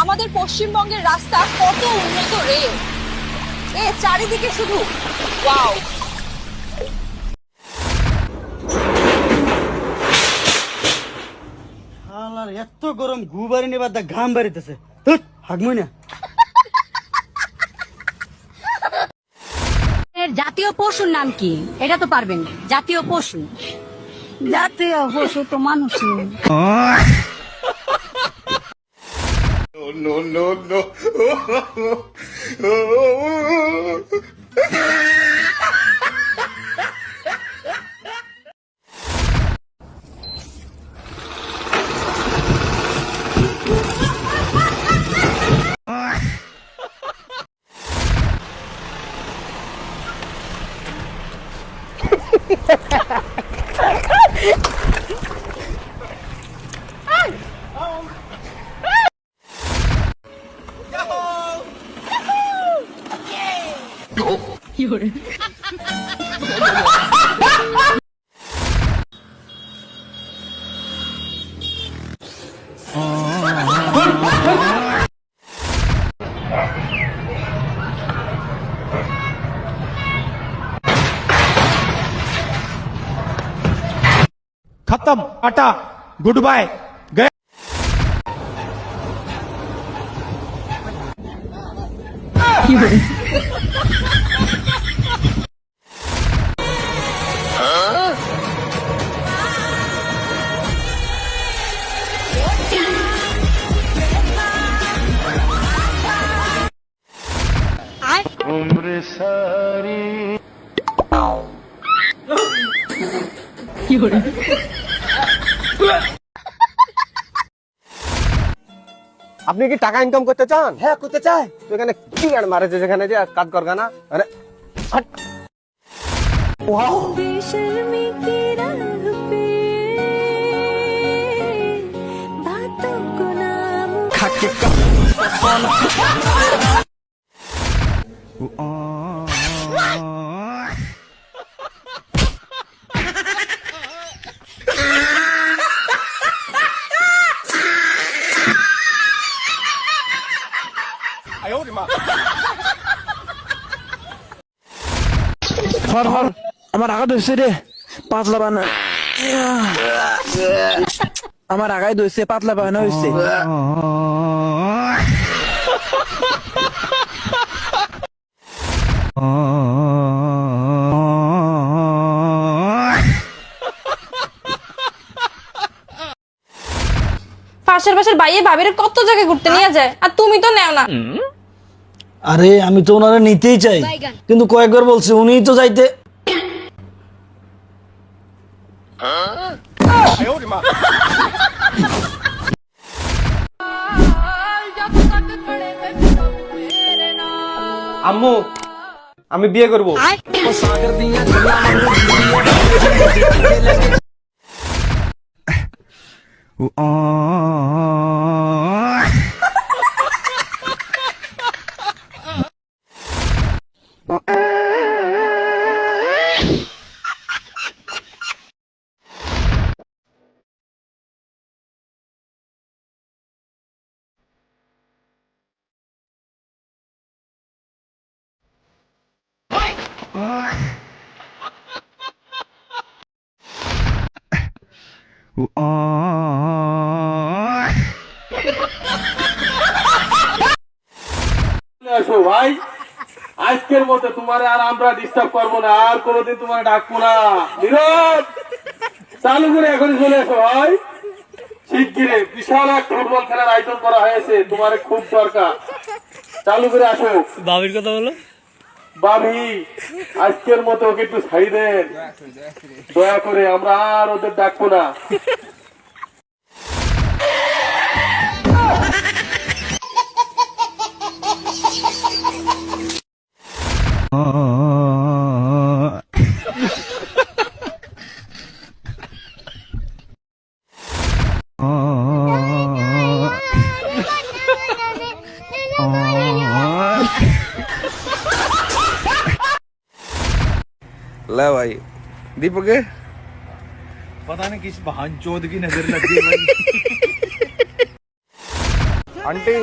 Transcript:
আমাদের পশ্চিমবঙ্গের রাস্তা কত উন্নত রে, চারিদিকে শুধু ওয়াও। শালার এত গরম গু বাড়ি নেবার দা ঘাম বাড়িতেছে, হাগমই না। জাতীয় পশুর নাম কি? এটা তো পারবেন না। জাতীয় পশু, জাতীয় পশু তো মানুষই। No, no, no. खत्म, टाटा, गुड बाय, गए। उम्र सारी আপনি কি টাকা ইনকাম করতে চান? হ্যাঁ, করতে চাই। তো এখানে কি গান মারেছে যেখানে যে কাজ করগা না? আরে হট। ওয়াও, फर फर আমার আগা ধরছে রে, পাতলা বানা। আমার আগায় ধরছে, পাতলা বানা হইছে। পাশের পাশের বাইয়ে ভাবিরে কত জায়গায় ঘুরতে নিয়ে যায়, আর তুমি তো নেও না। আরে আমি তো ওনারা নিতেই চাই, কিন্তু কয়েকবার বলছি, উনিই তো যাইতে। আম্মু আমি বিয়ে করব। আসো ভাই, আজকের মতো তোমার আর আমরা ডিস্টার্ব করবো না, আর কোনোদিন তোমার ডাকবো না। নীরব, চালু করে এখনই চলে এসো ভাই। শিগগিরই বিশাল এক ফুটবল খেলার আয়োজন করা হয়েছে, তোমার খুব দরকার। চালু করে আসো। বাবির কথা বলো। বাবি, আজকের মতো ওকে একটু ছাড়ি দেন দয়া করে, আমরা আর ওদের ডাকবো না। ले भाई दीपक के पता नहीं किस बहन चोद की नजर लग गई। आंटी